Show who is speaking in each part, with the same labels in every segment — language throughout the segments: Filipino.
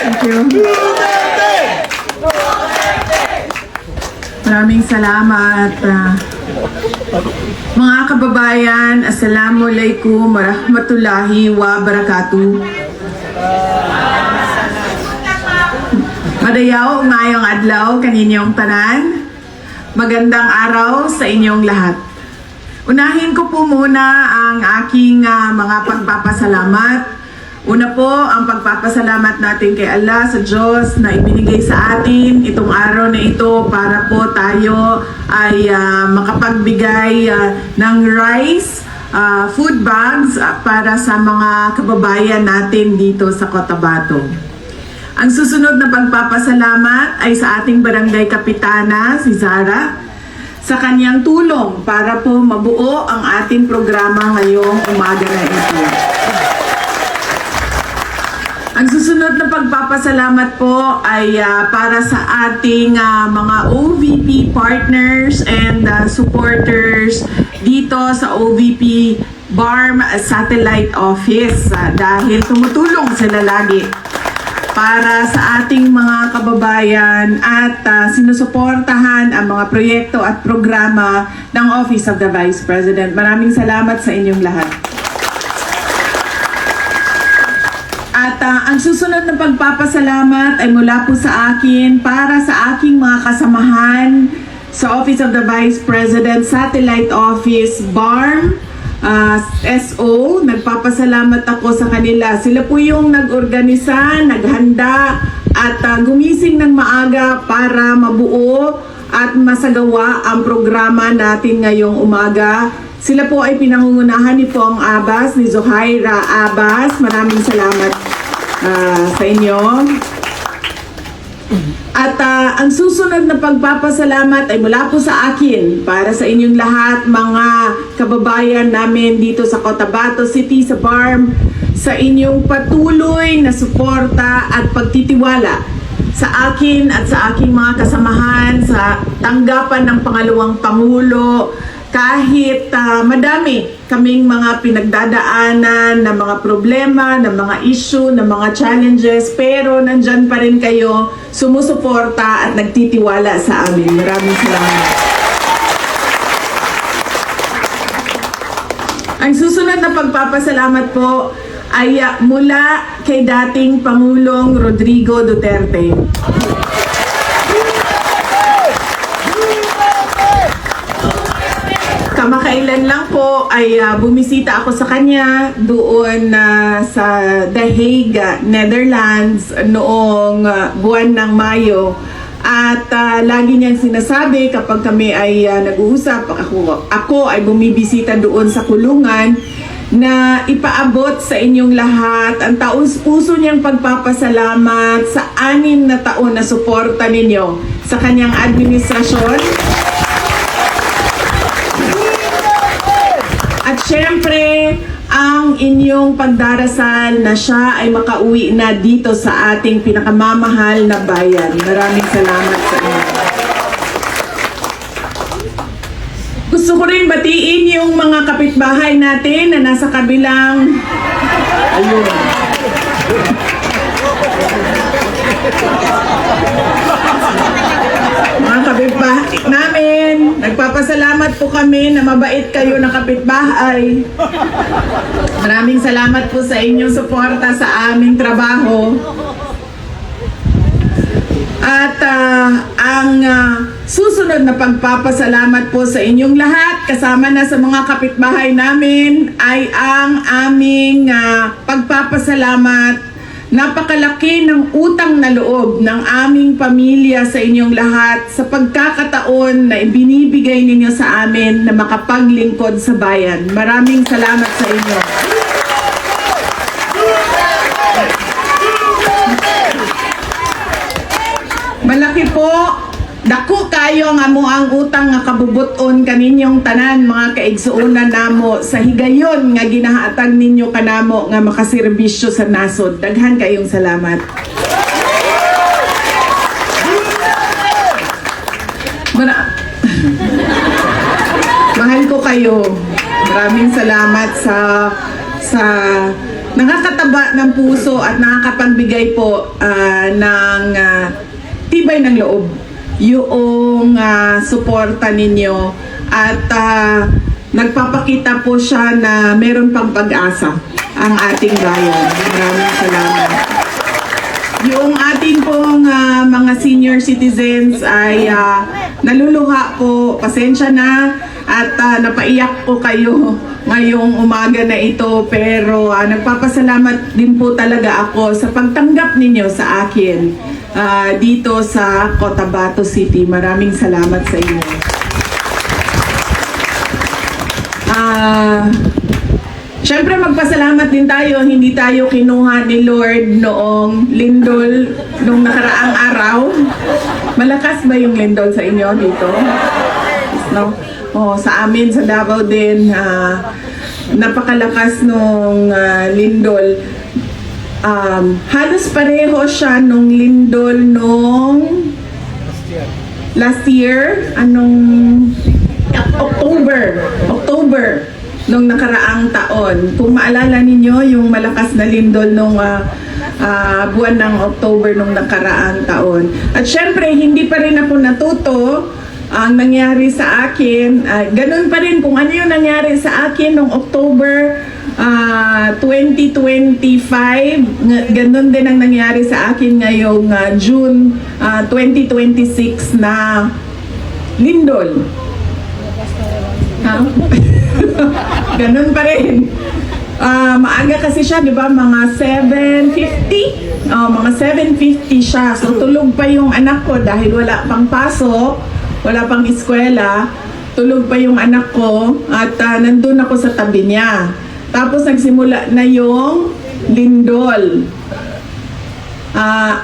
Speaker 1: Thank you. Maraming salamat. Mga kababayan, Assalamualaikum warahmatullahi wabarakatuh. Madayaw, ngayong adlaw, kaninyong tanan. Magandang araw sa inyong lahat. Unahin ko po muna ang aking mga pagpapasalamat. Una po, ang pagpapasalamat natin kay Allah sa Diyos na ibinigay sa atin itong araw na ito para po tayo ay makapagbigay ng rice, food bags para sa mga kababayan natin dito sa Cotabato. Ang susunod na pagpapasalamat ay sa ating barangay kapitana, si Zara, sa kanyang tulong para po mabuo ang ating programa ngayong umaga na ito. Ang susunod na pagpapasalamat po ay para sa ating mga OVP partners and supporters dito sa OVP BARM Satellite Office dahil tumutulong sila lagi para sa ating mga kababayan at sinusuportahan ang mga proyekto at programa ng Office of the Vice President. Maraming salamat sa inyong lahat. At ang susunod na pagpapasalamat ay mula po sa akin para sa aking mga kasamahan sa Office of the Vice President Satellite Office BARM SO. Nagpapasalamat ako sa kanila. Sila po yung nag-organisa, naghanda at gumising ng maaga para mabuo at masagawa ang programa natin ngayong umaga. Sila po ay pinangungunahan ni Pong Abbas, ni Zohaira Abbas. Maraming salamat sa inyo. At ang susunod na pagpapasalamat ay mula po sa akin para sa inyong lahat, mga kababayan namin dito sa Cotabato City, sa BARM, sa inyong patuloy na suporta at pagtitiwala sa akin at sa aking mga kasamahan sa tanggapan ng pangalawang Pangulo. Kahit madami kaming mga pinagdadaanan na mga problema, na mga issue, na mga challenges, pero nandyan pa rin kayo sumusuporta at nagtitiwala sa amin. Maraming salamat. Ang susunod na pagpapasalamat po ay mula kay dating Pangulong Rodrigo Duterte. Kamakailan lang po ay bumisita ako sa kanya doon sa The Hague, Netherlands noong buwan ng Mayo. At lagi niyang sinasabi kapag kami ay nag-uusap, ako ay bumibisita doon sa kulungan, na ipaabot sa inyong lahat ang taus-puso niyang pagpapasalamat sa 6 na taon na suporta ninyo sa kanyang administrasyon. At syempre, ang inyong pagdarasal na siya ay makauwi na dito sa ating pinakamamahal na bayan. Maraming salamat sa inyo. Gusto ko rin batiin yung mga kapitbahay natin na nasa kabilang... Ayun. Mga kapitbahay namin, nagpapasalamat po kami na mabait kayo na kapitbahay. Maraming salamat po sa inyong suporta sa aming trabaho. At ang susunod na pagpapasalamat po sa inyong lahat, kasama na sa mga kapitbahay namin, ay ang aming pagpapasalamat. Napakalaki ng utang na loob ng aming pamilya sa inyong lahat sa pagkakataon na ibinibigay ninyo sa amin na makapaglingkod sa bayan. Maraming salamat sa inyo. Malaki po, dako kayo nga mo ang utang nga kabubuton kaninyong tanan mga kaigsuonan namo sa higayon nga ginahatag ninyo kanamo nga makaserbisyo sa nasod. Daghan kayong salamat. Mahal ko kayo. Maraming salamat sa nakakataba ng puso at nakakapagbigay po ng tibay ng loob yung suporta ninyo at nagpapakita po siya na meron pang pag-asa ang ating bayan. Maraming salamat. Yung ating pong mga senior citizens ay naluluha po, pasensya na at napaiyak ko kayo ngayong umaga na ito, pero nagpapasalamat din po talaga ako sa pagtanggap ninyo sa akin dito sa Cotabato City. Maraming salamat sa inyo. Siyempre magpasalamat din tayo, hindi tayo kinuha ni Lord noong lindol nung nakaraang araw. Malakas ba yung lindol sa inyo dito? No? Sa amin sa Davao din, napakalakas nung lindol. Halos pareho siya nung lindol nung last year, October nung nakaraang taon. Kung maalala ninyo yung malakas na lindol nung buwan ng October nung nakaraang taon. At syempre, hindi pa rin ako natuto ang nangyari sa akin. Ganun pa rin kung ano yung nangyari sa akin nung October 2025. Ganun din ang nangyari sa akin ngayong June 2026 na lindol. Ganun pa rin. Maaga kasi siya, di ba? Mga 7:50? Mga 7:50 siya. So, tulog pa yung anak ko dahil wala pang pasok, wala pang eskwela. Tulog pa yung anak ko at nandun ako sa tabi niya. Tapos, nagsimula na yung lindol.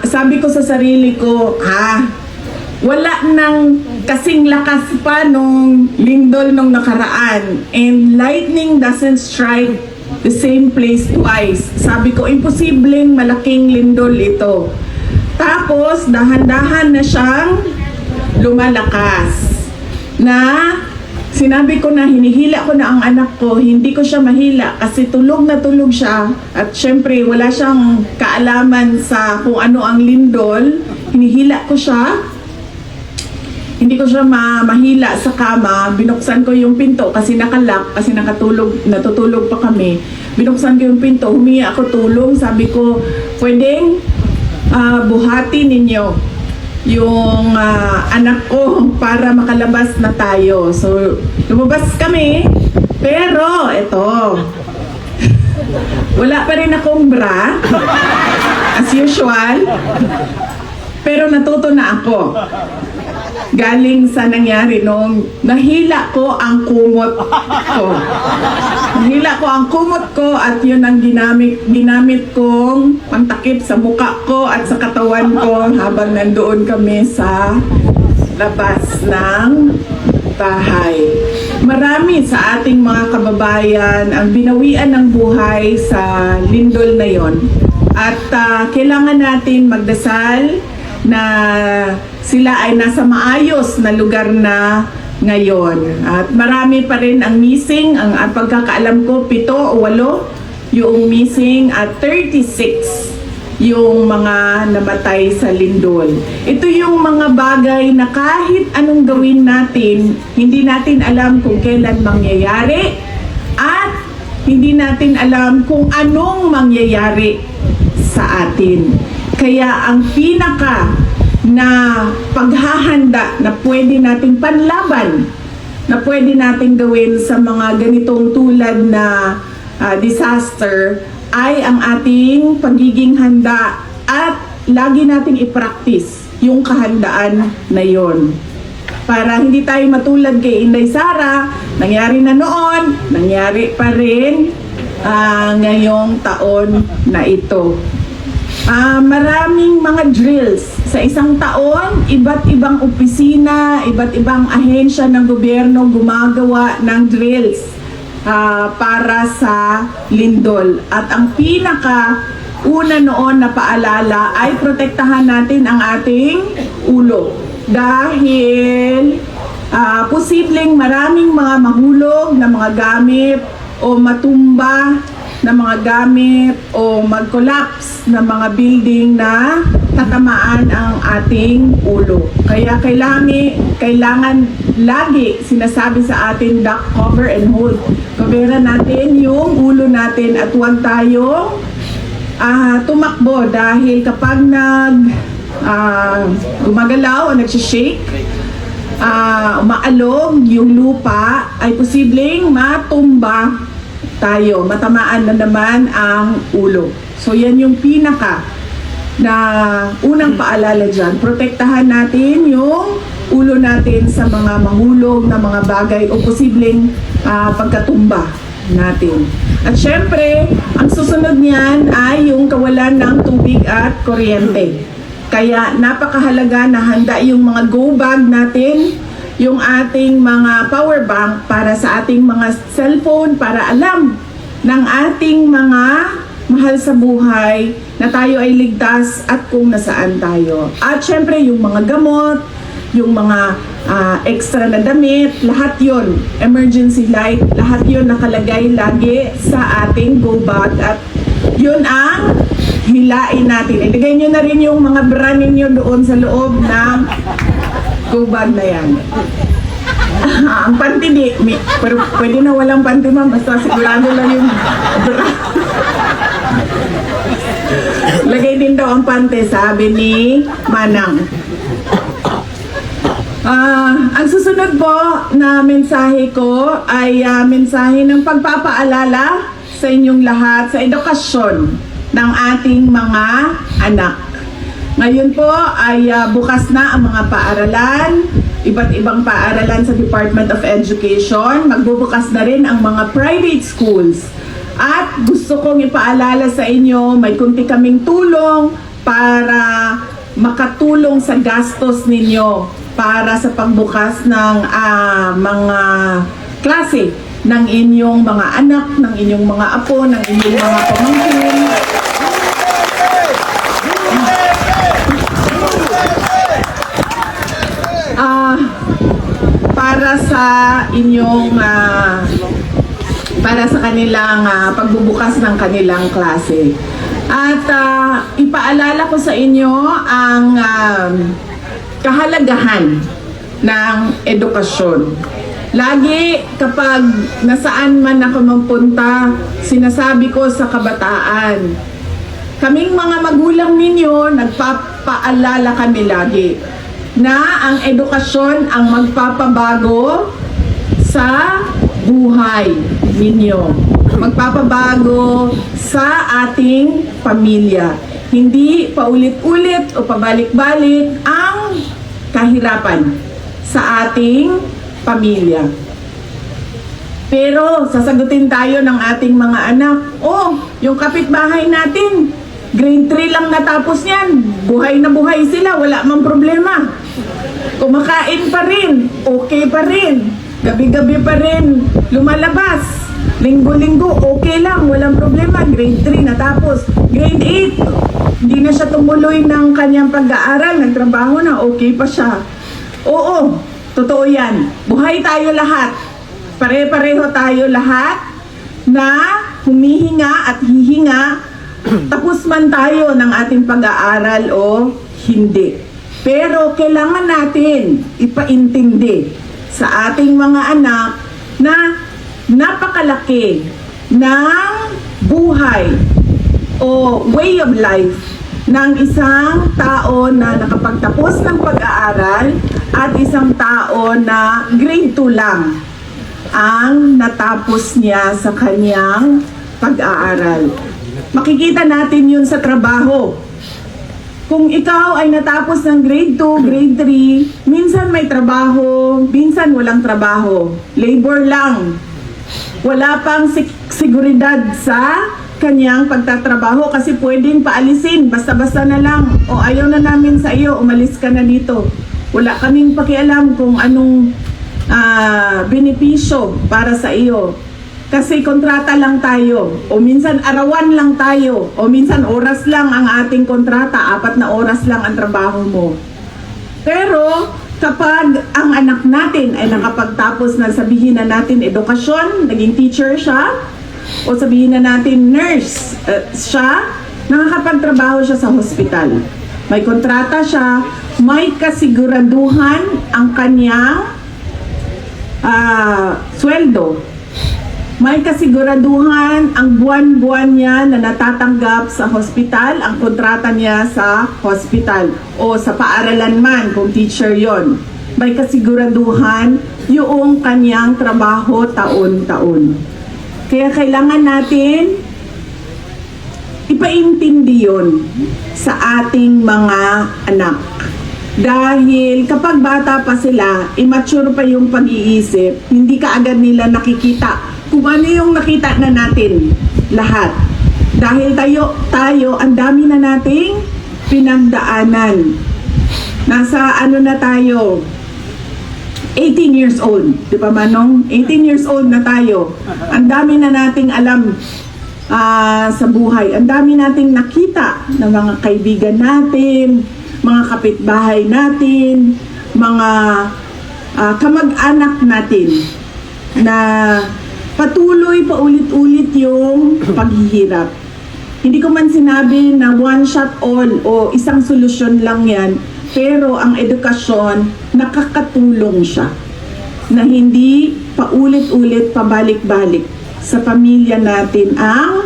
Speaker 1: Sabi ko sa sarili ko, wala nang kasing lakas pa nung lindol nung nakaraan, and lightning doesn't strike the same place twice. Sabi ko, imposibleng malaking lindol ito. Tapos dahan-dahan na siyang lumalakas, na sinabi ko na hinihila ko na ang anak ko. Hindi ko siya mahila kasi tulog na tulog siya, at syempre wala siyang kaalaman sa kung ano ang lindol. Hinihila ko siya. Hindi ko siya mahila sa kama. Binuksan ko yung pinto kasi nakalak, kasi natutulog pa kami. Binuksan ko yung pinto, humingi ako tulong. Sabi ko, pwedeng buhati ninyo yung anak ko para makalabas na tayo. So, lumabas kami, pero eto, wala pa rin akong bra, as usual, pero natuto na ako. Galing sa nangyari nung nahila ko ang kumot ko. Nahila ko ang kumot ko at yun ang ginamit kong pantakip sa muka ko at sa katawan ko habang nandoon kami sa labas ng bahay. Marami sa ating mga kababayan ang binawian ng buhay sa lindol na yon. At kailangan natin magdasal na sila ay nasa maayos na lugar na ngayon. At marami pa rin ang missing. Ang pagkakaalam ko, 7 o 8 yung missing at 36 yung mga namatay sa lindol. Ito yung mga bagay na kahit anong gawin natin, hindi natin alam kung kailan mangyayari at hindi natin alam kung anong mangyayari sa atin. Kaya ang pinaka na paghahanda na pwede nating panlaban, na pwede nating gawin sa mga ganitong tulad na disaster, ay ang ating pagiging handa at lagi nating i-practice yung kahandaan na yon. Para hindi tayo matulad kay Inday Sara, nangyari na noon, nangyari pa rin ngayong taon na ito. Maraming mga drills sa isang taon, iba't ibang opisina, iba't ibang ahensya ng gobyerno gumagawa ng drills para sa lindol. At ang pinaka una noon na paalala ay protektahan natin ang ating ulo, dahil posibleng maraming mga mahulog na mga gamit o matumba na mga gamit o mag-collapse na mga building na tatamaan ang ating ulo. Kaya kailangan lagi sinasabi sa atin, duck, cover, and hold. Coveran natin yung ulo natin at huwag tayong tumakbo dahil kapag gumagalaw o nagsishake, umaalog yung lupa, ay posibleng matumba tayo, matamaan na naman ang ulo. So yan yung pinaka na unang paalala dyan. Protektahan natin yung ulo natin sa mga mahulog na mga bagay o posibleng pagkatumba natin. At syempre, ang susunod niyan ay yung kawalan ng tubig at kuryente. Kaya napakahalaga na handa yung mga go bag natin, yung ating mga power bank para sa ating mga cellphone, para alam ng ating mga mahal sa buhay na tayo ay ligtas at kung nasaan tayo. At syempre yung mga gamot, yung mga extra na damit, lahat yon, emergency light, lahat yon nakalagay lagi sa ating go bag at yun ang hilain natin. Ilagay nyo na rin yung mga brand ninyo doon sa loob ng go bag na yan. Ang panty pero pwede na walang panty ma'am, basta sigurado lang yung bra. Lagay din daw ang panty, sabi ni Manang. Ang susunod po na mensahe ko ay mensahe ng pagpapaalala sa inyong lahat sa edukasyon ng ating mga anak. Ngayon po ay bukas na ang mga paaralan, iba't ibang paaralan sa Department of Education. Magbubukas na rin ang mga private schools. At gusto kong ipaalala sa inyo, may kunti kaming tulong para makatulong sa gastos ninyo para sa pagbukas ng mga klase ng inyong mga anak, ng inyong mga apo, ng inyong mga pamangkin. Para sa inyong para sa kanilang pagbubukas ng kanilang klase. At ipaalala ko sa inyo ang kahalagahan ng edukasyon. Lagi kapag nasaan man ako magpunta, sinasabi ko sa kabataan, kaming mga magulang ninyo, nagpapaalala kami lagi na ang edukasyon ang magpapabago sa buhay ninyo. Magpapabago sa ating pamilya. Hindi paulit-ulit o pabalik-balik ang kahirapan sa ating pamilya. Pero sasagutin tayo ng ating mga anak, yung kapitbahay natin, grade 3 lang natapos niyan. Buhay na buhay sila, wala mang problema. Kumakain pa rin, okay pa rin. Gabi-gabi pa rin, lumalabas. Linggo-linggo, okay lang, walang problema. Grade 3 natapos. Grade 8, hindi na siya tumuloy ng kanyang pag-aaral. Nagtrabaho na, okay pa siya. Oo, totoo yan. Buhay tayo lahat. Pare-pareho tayo lahat na humihinga at hihinga. Tapos man tayo ng ating pag-aaral o hindi. Pero kailangan natin ipaintindi sa ating mga anak na napakalaki ng buhay o way of life ng isang tao na nakapagtapos ng pag-aaral at isang tao na grade 2 lang ang natapos niya sa kanyang pag-aaral. Makikita natin yun sa trabaho. Kung ikaw ay natapos ng grade 2, grade 3, minsan may trabaho, minsan walang trabaho. Labor lang. Wala pang seguridad sa kanyang pagtatrabaho kasi pwedeng paalisin, basta-basta na lang. O ayaw na namin sa iyo, umalis ka na dito. Wala kaming pakialam kung anong benepisyo para sa iyo. Kasi kontrata lang tayo, o minsan arawan lang tayo, o minsan oras lang ang ating kontrata, 4 na oras lang ang trabaho mo. Pero kapag ang anak natin ay nakapagtapos na, sabihin na natin edukasyon, naging teacher siya, o sabihin na natin nurse, nakakapagtrabaho siya sa hospital. May kontrata siya, may kasiguraduhan ang kanyang sweldo. May kasiguraduhan ang buwan-buwan niya na natatanggap sa hospital, ang kontrata niya sa hospital o sa paaralan man kung teacher yon. May kasiguraduhan yung kanyang trabaho taon-taon. Kaya kailangan natin ipaintindi yun sa ating mga anak. Dahil kapag bata pa sila, immature pa yung pag-iisip, hindi kaagad nila nakikita kung ano yung nakita na natin lahat. Dahil tayo ang dami na nating pinagdaanan. Nasa ano na tayo? 18 years old. Di ba Manong? 18 years old na tayo. Ang dami na nating alam sa buhay. Ang dami nating nakita ng mga kaibigan natin, mga kapitbahay natin, mga kamag-anak natin na patuloy paulit-ulit yung paghihirap. Hindi ko man sinabi na one shot all o isang solusyon lang yan, pero ang edukasyon nakakatulong siya na hindi paulit-ulit pabalik-balik sa pamilya natin ang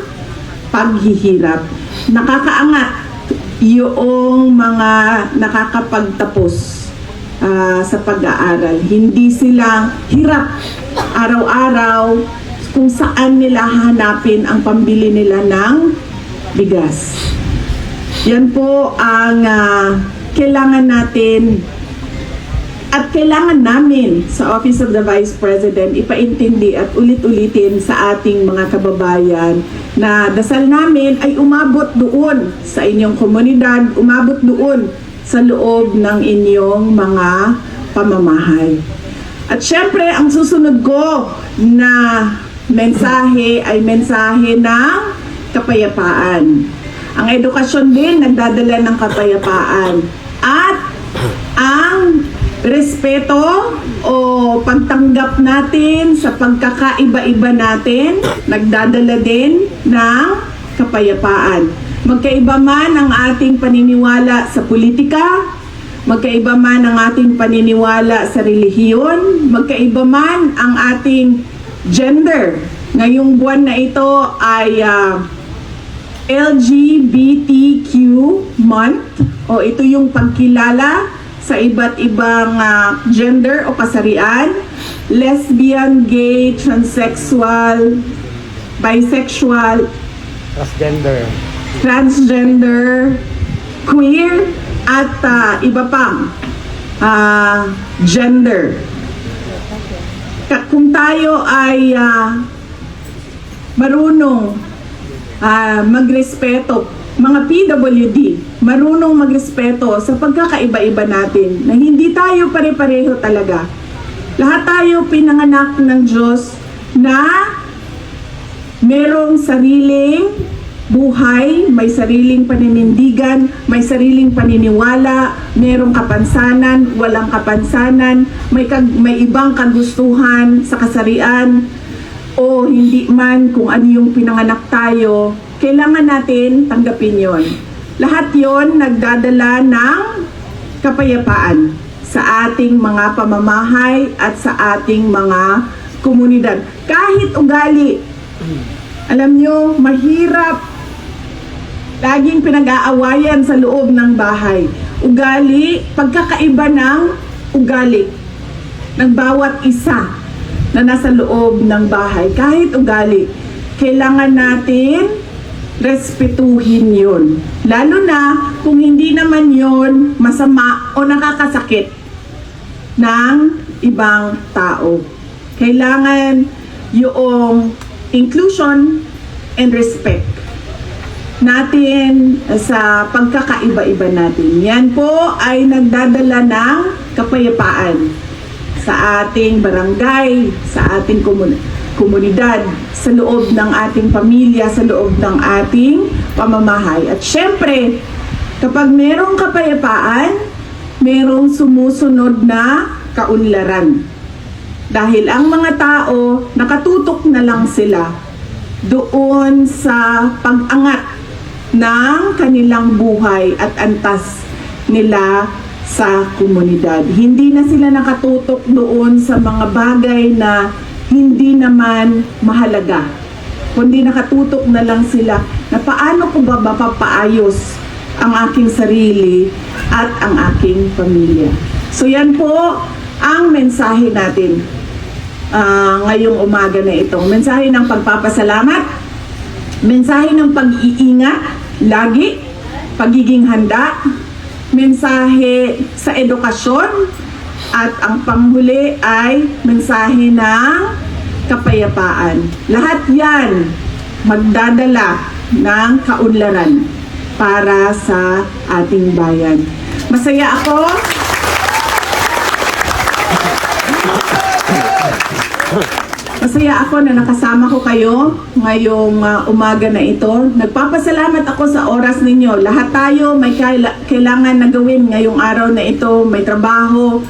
Speaker 1: paghihirap. Nakakaangat yung mga nakakapagtapos sa pag-aaral. Hindi sila hirap araw-araw kung saan nila hanapin ang pambili nila ng bigas. Yan po ang kailangan natin at kailangan namin sa Office of the Vice President ipaintindi at ulit-ulitin sa ating mga kababayan na dasal namin ay umabot doon sa inyong komunidad, umabot doon sa loob ng inyong mga pamamahay. At syempre, ang susunod ko na mensahe ay mensahe ng kapayapaan. Ang edukasyon din nagdadala ng kapayapaan. At ang respeto o pagtanggap natin sa pagkakaiba-iba natin nagdadala din ng kapayapaan. Magkaiba man ang ating paniniwala sa politika, magkaiba man ang ating paniniwala sa relihiyon, magkaiba man ang ating gender. Ngayong buwan na ito ay LGBTQ month o ito yung pagkilala sa iba't ibang gender o kasarian, lesbian, gay, transsexual, bisexual, transgender, queer, at iba pang gender. Kung tayo ay marunong magrespeto, mga PWD, marunong magrespeto sa pagkakaiba-iba natin, na hindi tayo pare-pareho talaga. Lahat tayo pinanganak ng Diyos na merong sariling buhay, may sariling paninindigan, may sariling paniniwala, merong kapansanan, walang kapansanan, may ibang kagustuhan sa kasarian, o hindi man kung ano yung pinanganak tayo, kailangan natin tanggapin yon. Lahat yon nagdadala ng kapayapaan sa ating mga pamamahay at sa ating mga komunidad. Kahit ugali, alam nyo, mahirap laging pinag-aawayan sa loob ng bahay. Ugali, pagkakaiba ng ugali ng bawat isa na nasa loob ng bahay. Kahit ugali, kailangan natin respetuhin yun. Lalo na kung hindi naman yun masama o nakakasakit ng ibang tao. Kailangan yung inclusion and respect natin sa pagkakaiba-iba natin. Yan po ay nagdadala ng kapayapaan sa ating barangay, sa ating komunidad, sa loob ng ating pamilya, sa loob ng ating pamamahay. At syempre, kapag merong kapayapaan, merong sumusunod na kaunlaran. Dahil ang mga tao, nakatutok na lang sila doon sa pag-angat ng kanilang buhay at antas nila sa komunidad. Hindi na sila nakatutok doon sa mga bagay na hindi naman mahalaga, kundi nakatutok na lang sila na paano ko ba mapapaayos ang aking sarili at ang aking pamilya. So yan po ang mensahe natin ngayong umaga na ito. Mensahe ng pagpapasalamat, mensahe ng pag-iingat lagi, pagiging handa, mensahe sa edukasyon, at ang panghuli ay mensahe ng kapayapaan. Lahat yan magdadala ng kaunlaran para sa ating bayan. Masaya ako. Masaya ako na nakasama ko kayo ngayong umaga na ito. Nagpapasalamat ako sa oras ninyo. Lahat tayo may kailangan na gawin ngayong araw na ito. May trabaho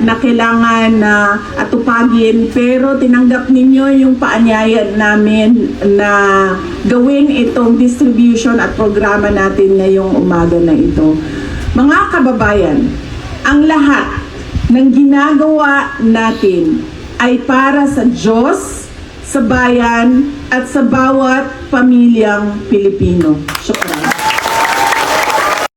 Speaker 1: na kailangan na atupagin, pero tinanggap ninyo yung paanyaya namin na gawin itong distribution at programa natin ngayong umaga na ito. Mga kababayan, ang lahat ng ginagawa natin ay para sa Diyos, sa bayan, at sa bawat pamilyang Pilipino. Syukran.